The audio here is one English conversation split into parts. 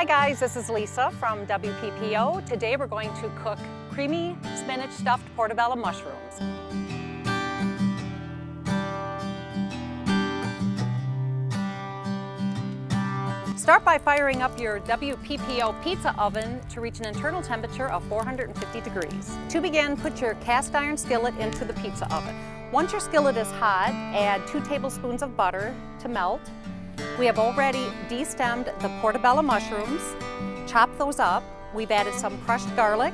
Hi guys, this is Lisa from WPPO. Today we're going to cook creamy spinach stuffed portobello mushrooms. Start by firing up your WPPO pizza oven to reach an internal temperature of 450 degrees. To begin, put your cast iron skillet into the pizza oven. Once your skillet is hot, add 2 tablespoons of butter to melt. We have already destemmed the portobello mushrooms, chopped those up. We've added some crushed garlic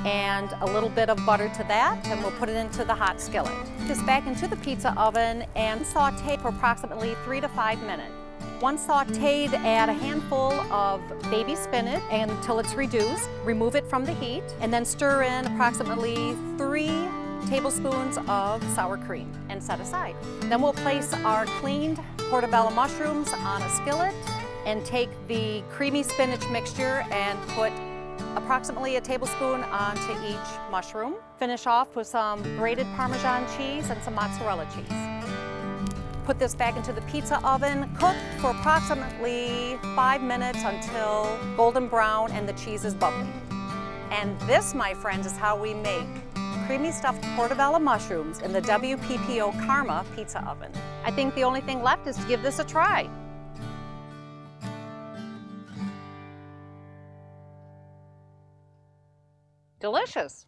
and a little bit of butter to that, and we'll put it into the hot skillet. Put this back into the pizza oven and saute for approximately 3 to 5 minutes. Once sauteed, add a handful of baby spinach until it's reduced. Remove it from the heat and then stir in approximately 3 tablespoons of sour cream and set aside. Then we'll place our cleaned portobello mushrooms on a skillet and take the creamy spinach mixture and put approximately a tablespoon onto each mushroom. Finish off with some grated Parmesan cheese and some mozzarella cheese. Put this back into the pizza oven, cook for approximately 5 minutes until golden brown and the cheese is bubbly. And this, my friends, is how we make creamy stuffed portobello mushrooms in the WPPO Karma pizza oven. I think the only thing left is to give this a try. Delicious.